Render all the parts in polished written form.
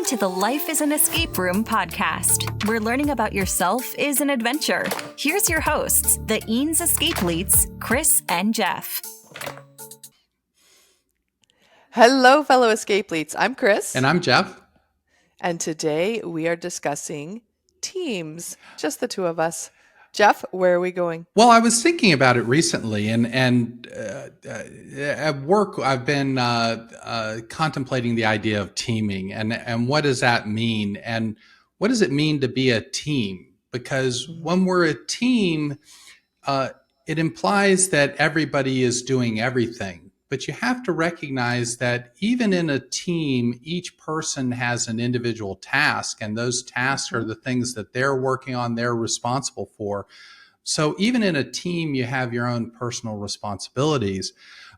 to the Life is an Escape Room podcast, where learning about yourself is an adventure. Here's your hosts, the Eanes escapeletes, Chris and Jeff. Hello, fellow escapeletes. I'm Chris. And I'm Jeff. And today we are discussing teams, just the two of us. Jeff, where are we going? Well, I was thinking about it recently, and at work, I've been contemplating the idea of teaming, and what does that mean, and what does it mean to be a team? Because when we're a team, it implies that everybody is doing everything. But you have to recognize that even in a team, each person has an individual task, and those tasks are the things that they're working on, they're responsible for. So even in a team, you have your own personal responsibilities.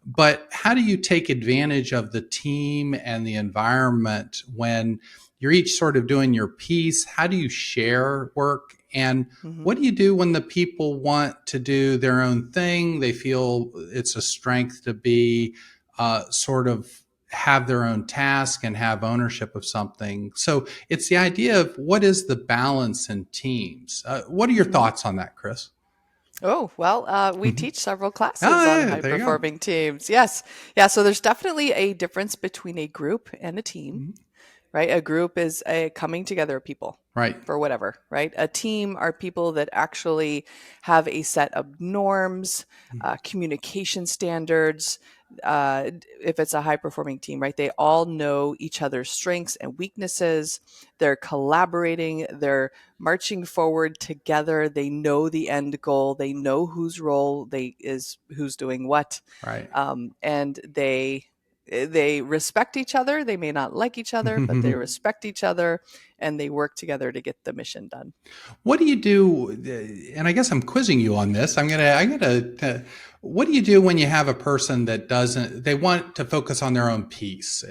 But how do you take advantage of the team and the environment when you're each sort of doing your piece? How do you share work? And what do you do when the people want to do their own thing? They feel it's a strength to be sort of have their own task and have ownership of something. So it's the idea of what is the balance in teams? What are your thoughts on that, Chris? Oh, well, we teach several classes yeah, on high-performing teams. Yes. Yeah, so there's definitely a difference between a group and a team. Right? A group is a coming together of people. Right. For whatever, right? A team are people that actually have a set of norms, communication standards. If it's a high performing team, right? They all know each other's strengths and weaknesses. They're collaborating. They're marching forward together. They know the end goal. They know whose role who's doing what. Right. And they respect each other. They may not like each other, but they respect each other, and they work together to get the mission done. What do you do? And I guess I'm quizzing you on this. What do you do when you have a person that they want to focus on their own piece?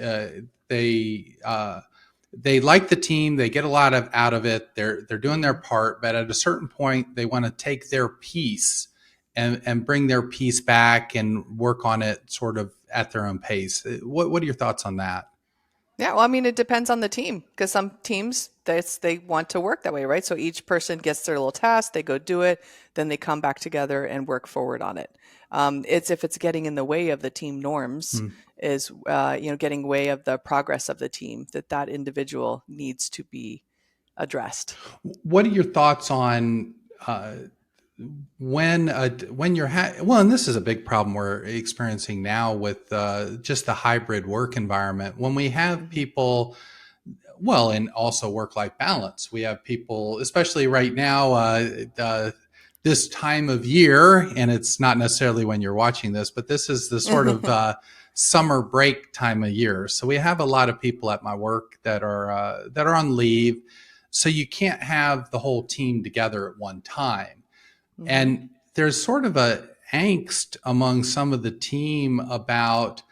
They like the team. They get a lot out of it. They're doing their part, but at a certain point, they want to take their piece and bring their piece back and work on it sort of at their own pace. What are your thoughts on that? Yeah, well, I mean, it depends on the team, because some teams, they want to work that way, right? So each person gets their little task, they go do it, then they come back together and work forward on it. It's if it's getting in the way of the team norms, is getting way of the progress of the team, that individual needs to be addressed. What are your thoughts on when you're and this is a big problem we're experiencing now with just the hybrid work environment. When we have people, and also work-life balance, we have people, especially right now, this time of year, and it's not necessarily when you're watching this, but this is the sort of summer break time of year. So we have a lot of people at my work that are on leave, so you can't have the whole team together at one time. And there's sort of a angst among some of the team about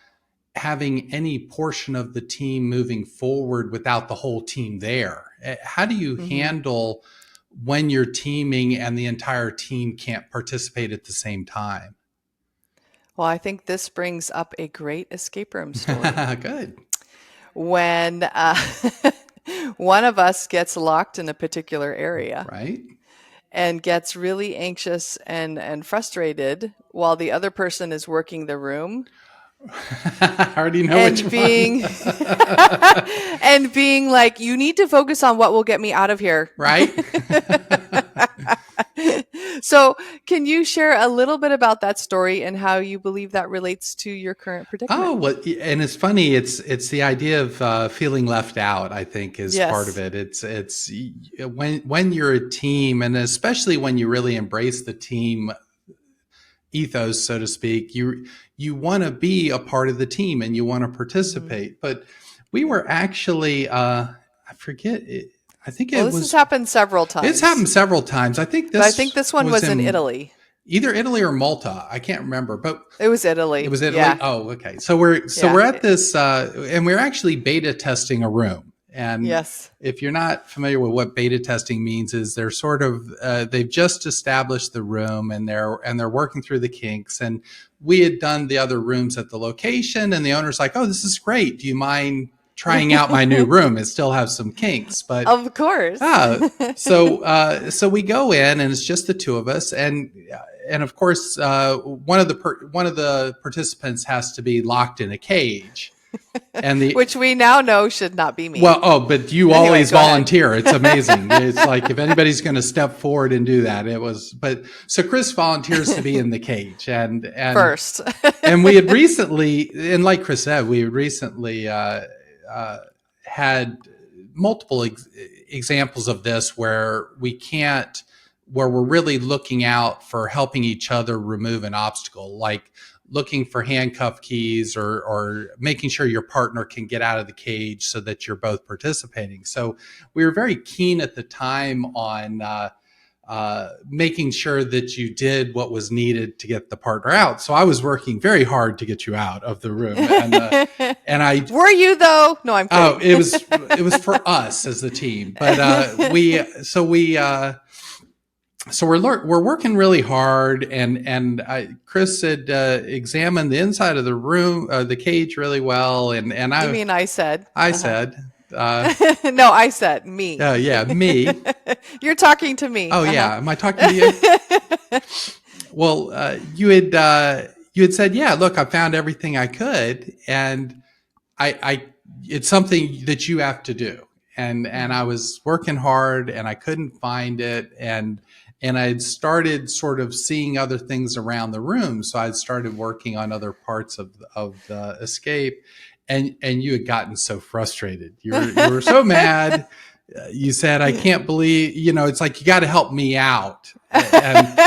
having any portion of the team moving forward without the whole team there. How do you handle when you're teaming and the entire team can't participate at the same time? Well, I think this brings up a great escape room story. Good. When one of us gets locked in a particular area. Right. And gets really anxious and frustrated while the other person is working the room. I already know which one. And being like, you need to focus on what will get me out of here. Right. So can you share a little bit about that story and how you believe that relates to your current predicament? Oh, well, and it's funny. It's the idea of feeling left out, I think, is part of it. It's when you're a team, and especially when you really embrace the team ethos, so to speak, you want to be a part of the team and you want to participate. But we were actually, I forget it. I think this has happened several times. It's happened several times. I think this one was in Italy. Either Italy or Malta. I can't remember, but it was Italy. It was Italy. Yeah. Oh, okay. So we're at this, and we're actually beta testing a room. And if you're not familiar with what beta testing means, is they're sort of they've just established the room and they're working through the kinks. And we had done the other rooms at the location, and the owner's like, "Oh, this is great. Do you mind trying out my new room. It still has some kinks, but of course. So we go in, and it's just the two of us, and of course, one of the participants has to be locked in a cage, and which we now know should not be me. Well, but you Anyway, always go ahead. volunteer. It's amazing. It's like if anybody's going to step forward and do that, so Chris volunteers to be in the cage, and first, and we had recently, and like Chris said, we had recently had multiple examples of this where we're really looking out for helping each other remove an obstacle, like looking for handcuff keys or making sure your partner can get out of the cage so that you're both participating. So we were very keen at the time on making sure that you did what was needed to get the partner out. So I was working very hard to get you out of the room. And I were you though? No, I'm kidding. Oh, it was for us as the team. But so we're working really hard, and Chris had examined the inside of the room, the cage, really well, and I. You mean I said? I said. No, I said me. Yeah, me. You're talking to me. Oh yeah, am I talking to you? Well, you had said, yeah. Look, I found everything I could, and it's something that you have to do, and I was working hard, and I couldn't find it, and I'd started sort of seeing other things around the room. So I'd started working on other parts of the escape, and you had gotten so frustrated. You were so mad. You said, I can't believe, it's like, you got to help me out. And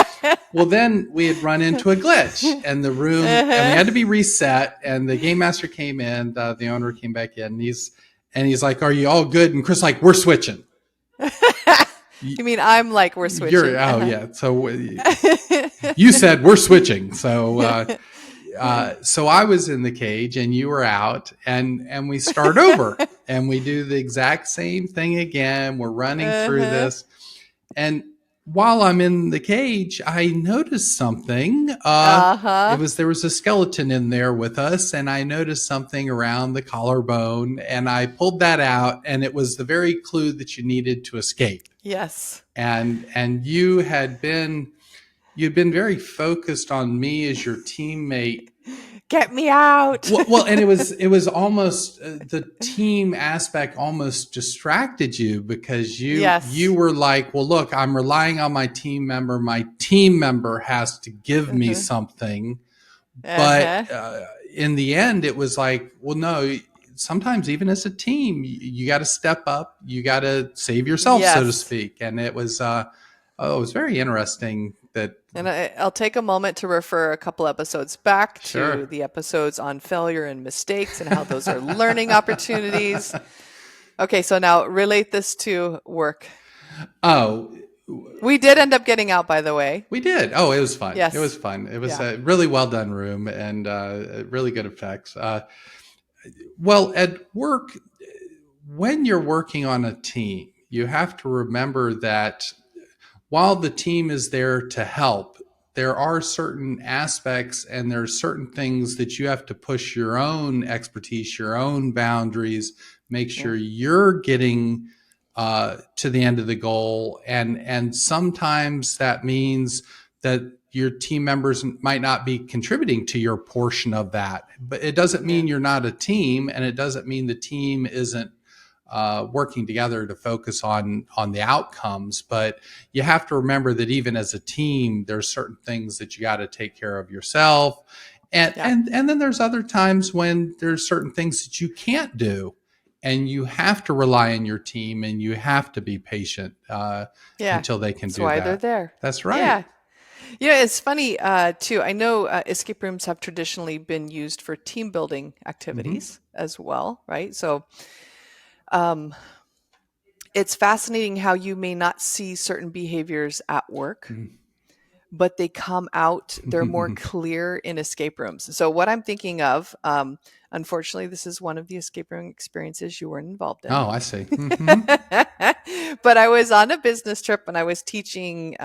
well, then we had run into a glitch, and the room, and we had to be reset, and the game master came in, the owner came back in, and he's like, are you all good? And Chris like, we're switching. You mean I'm like, we're switching? Yeah. So you said we're switching. So so I was in the cage and you were out, and we start over and we do the exact same thing again. We're running through this, and while I'm in the cage, I noticed something. There was a skeleton in there with us, and I noticed something around the collarbone, and I pulled that out, and it was the very clue that you needed to escape. Yes. And you'd been very focused on me as your teammate. Get me out. Well, and it was almost the team aspect almost distracted you, because you were like, well, look, I'm relying on my team member. My team member has to give me something. But in the end, it was like, well, no, sometimes even as a team, you got to step up. You got to save yourself, so to speak. And it was very interesting. And I'll take a moment to refer a couple episodes back to the episodes on failure and mistakes and how those are learning opportunities. Okay, so now relate this to work. Oh, we did end up getting out, by the way. We did. Oh, it was fun. Yes. It was fun. It was a really well done room, and really good effects. Well, at work, when you're working on a team, you have to remember that while the team is there to help, there are certain aspects and there's certain things that you have to push your own expertise, your own boundaries, make sure you're getting to the end of the goal. And sometimes that means that your team members might not be contributing to your portion of that, but it doesn't mean you're not a team, and it doesn't mean the team isn't working together to focus on the outcomes. But you have to remember that even as a team, there's certain things that you got to take care of yourself. And then there's other times when there's certain things that you can't do, and you have to rely on your team, and you have to be patient until they can do that. That's why they're there. That's right. Yeah. It's funny, too. I know escape rooms have traditionally been used for team building activities as well, right? So it's fascinating how you may not see certain behaviors at work, but they come out, they're more clear in escape rooms. So what I'm thinking of, Unfortunately, this is one of the escape room experiences you weren't involved in. Oh, I see. Mm-hmm. But I was on a business trip and I was teaching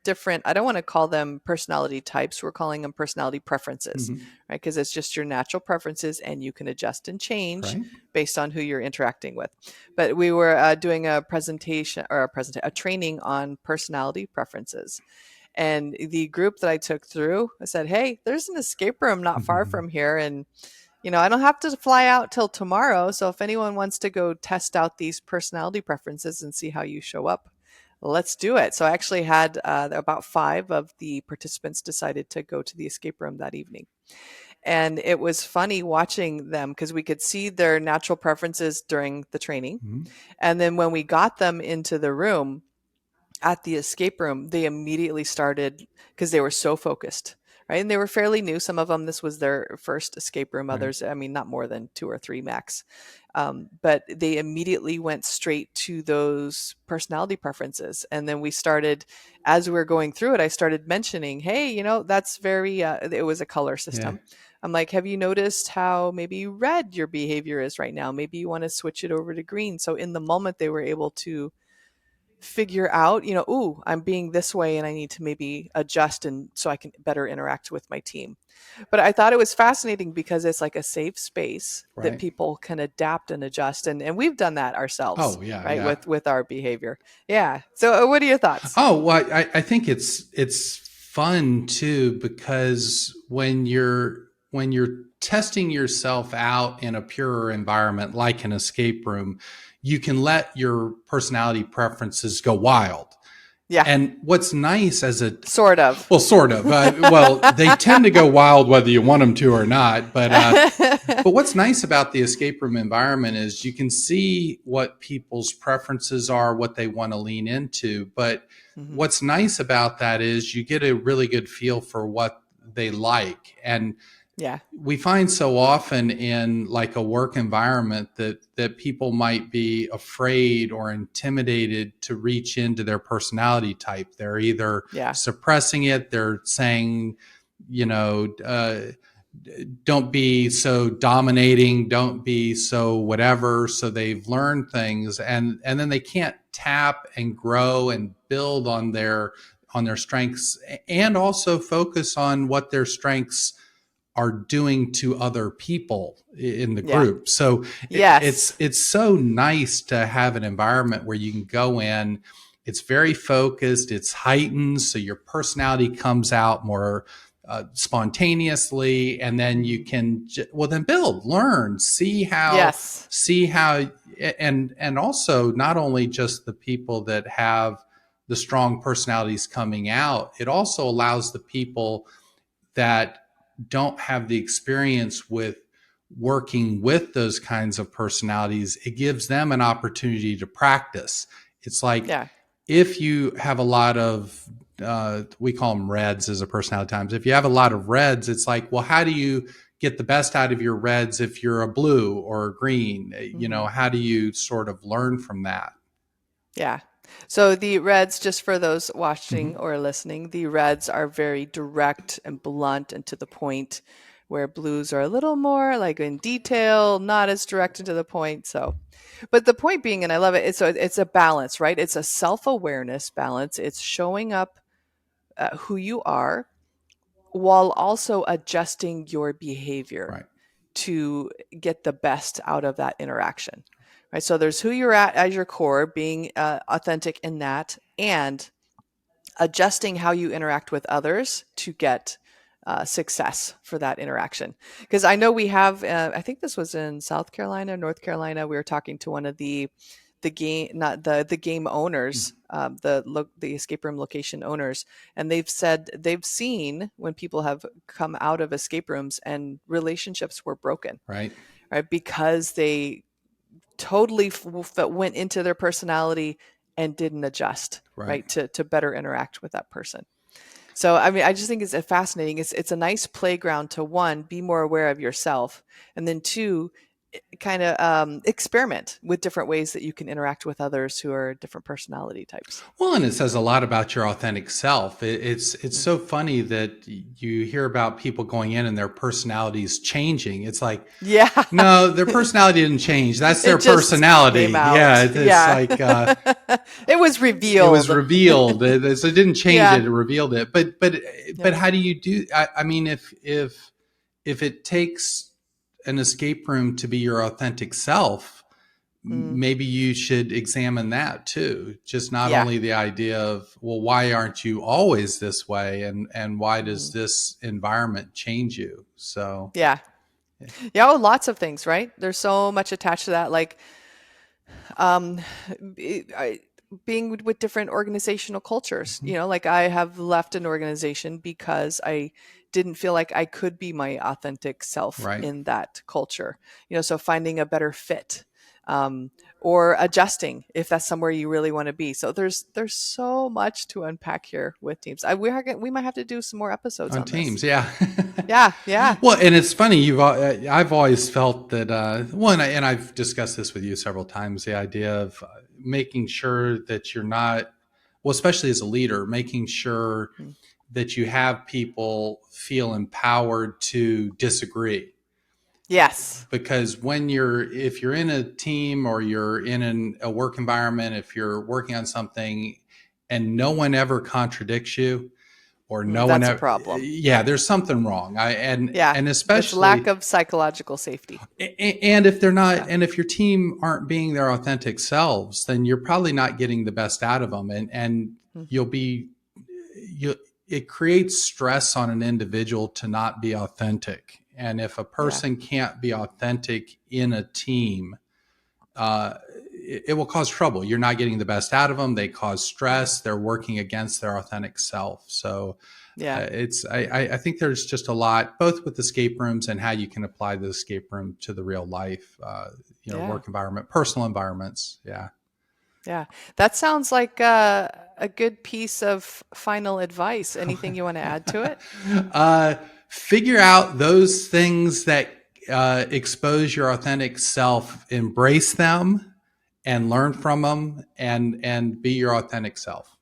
different, I don't want to call them personality types. We're calling them personality preferences, Mm-hmm. right? Because it's just your natural preferences and you can adjust and change Right. based on who you're interacting with. But we were doing a a training on personality preferences. And the group that I took through, I said, hey, there's an escape room not far Mm-hmm. from here. And, I don't have to fly out till tomorrow. So if anyone wants to go test out these personality preferences and see how you show up, let's do it. So I actually had about 5 of the participants decided to go to the escape room that evening. And it was funny watching them because we could see their natural preferences during the training. Mm-hmm. And then when we got them into the room, at the escape room, they immediately started because they were so focused, right? And they were fairly new. Some of them, this was their first escape room. Right. Others, I mean, not more than 2 or 3 max. But they immediately went straight to those personality preferences. And then we started, as we were going through it, I started mentioning, hey, that's very, it was a color system. Yeah. I'm like, have you noticed how maybe red your behavior is right now? Maybe you want to switch it over to green. So in the moment, they were able to figure out, ooh, I'm being this way and I need to maybe adjust and so I can better interact with my team. But I thought it was fascinating because it's like a safe space that Right. people can adapt and adjust. And we've done that ourselves, Oh, yeah. right? Yeah. With our behavior. Yeah. So what are your thoughts? Oh, well, I think it's fun too, because when you're testing yourself out in a pure environment like an escape room, you can let your personality preferences go wild. Yeah. And what's nice as a Sort of. well, sort of. Well, they tend to go wild whether you want them to or not. But what's nice about the escape room environment is you can see what people's preferences are, what they want to lean into. But Mhm. what's nice about that is you get a really good feel for what they like. And Yeah. we find so often in like a work environment that people might be afraid or intimidated to reach into their personality type. They're either Yeah. suppressing it, they're saying, don't be so dominating, don't be so whatever. So they've learned things, and then they can't tap and grow and build on their strengths, and also focus on what their strengths are doing to other people in the Yeah. group. So Yes. it's so nice to have an environment where you can go in. It's very focused. It's heightened, so your personality comes out more spontaneously, and then you can then build, learn, Yes. see how, and also not only just the people that have the strong personalities coming out. It also allows the people that don't have the experience with working with those kinds of personalities, it gives them an opportunity to practice. It's like Yeah. if you have a lot of, we call them reds as a personality times. If you have a lot of reds, it's like, well, how do you get the best out of your reds if you're a blue or a green? Mhm. How do you sort of learn from that? Yeah. So the reds, just for those watching Mm-hmm. or listening, the reds are very direct and blunt and to the point, where blues are a little more like in detail, not as direct and to the point. So, but the point being, and I love it, it's a balance, right? It's a self-awareness balance. It's showing up who you are while also adjusting your behavior Right. to get the best out of that interaction. Right. So there's who you're at as your core, being authentic in that, and adjusting how you interact with others to get success for that interaction. Because I know we have, I think this was in South Carolina, North Carolina. We were talking to one of the game, not the game owners, the escape room location owners, and they've said they've seen when people have come out of escape rooms and relationships were broken, Right. right? Because they totally went into their personality and didn't adjust, Right. right, to better interact with that person. So I mean, I just think it's fascinating. It's a nice playground to, one, be more aware of yourself, and then two, kind of experiment with different ways that you can interact with others who are different personality types. Well, and it says a lot about your authentic self. It's so funny that you hear about people going in and their personalities changing. It's like, Yeah. no, their personality didn't change. That's their It just personality. came out. Yeah, it's Yeah. like it was revealed. it was revealed. So it didn't change Yeah. it; it revealed it. But how do you do? I mean, if it takes an escape room to be your authentic self, maybe you should examine that too. Just not only the idea of, well, why aren't you always this way, and why does this environment change you? So Yeah. Oh, lots of things, right? There's so much attached to that, like being with different organizational cultures. Like I have left an organization because I didn't feel like I could be my authentic self Right. in that culture. So finding a better fit, or adjusting if that's somewhere you really want to be. So there's so much to unpack here with teams. We might have to do some more episodes on teams. this. Yeah. Yeah. Well, and it's funny. I've always felt that. And I've discussed this with you several times. The idea of making sure that you're not, well, especially as a leader, making sure that you have people feel empowered to disagree. Yes. Because if you're in a team or you're in a work environment, if you're working on something and no one ever contradicts you, or no one ever, a problem. Yeah, there's something wrong. And especially with lack of psychological safety. And if they're not, and if your team aren't being their authentic selves, then you're probably not getting the best out of them, and it creates stress on an individual to not be authentic. And if a person can't be authentic in a team, it will cause trouble. You're not getting the best out of them. They cause stress. They're working against their authentic self. So I think there's just a lot, both with escape rooms and how you can apply the escape room to the real life, work environment, personal environments. Yeah. Yeah. That sounds like a good piece of final advice. Anything you want to add to it? Figure out those things that expose your authentic self, embrace them and learn from them, and be your authentic self.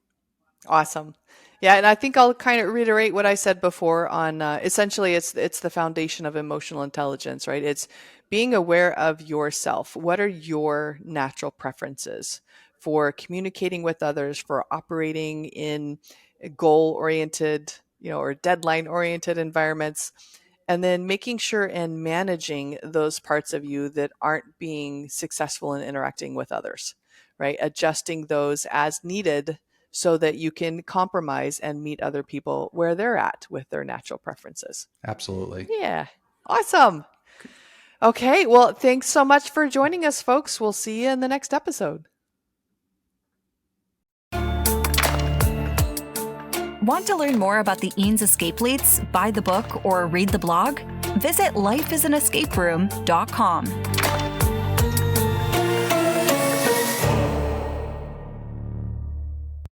Awesome. Yeah, and I think I'll kind of reiterate what I said before on essentially it's the foundation of emotional intelligence, right? It's being aware of yourself. What are your natural preferences for communicating with others, for operating in goal-oriented, or deadline-oriented environments, and then making sure and managing those parts of you that aren't being successful in interacting with others, right? Adjusting those as needed so that you can compromise and meet other people where they're at with their natural preferences. Absolutely. Yeah. Awesome. Okay. Well, thanks so much for joining us, folks. We'll see you in the next episode. Want to learn more about the Eanes escapeletes, buy the book, or read the blog? Visit lifeisanescaperoom.com.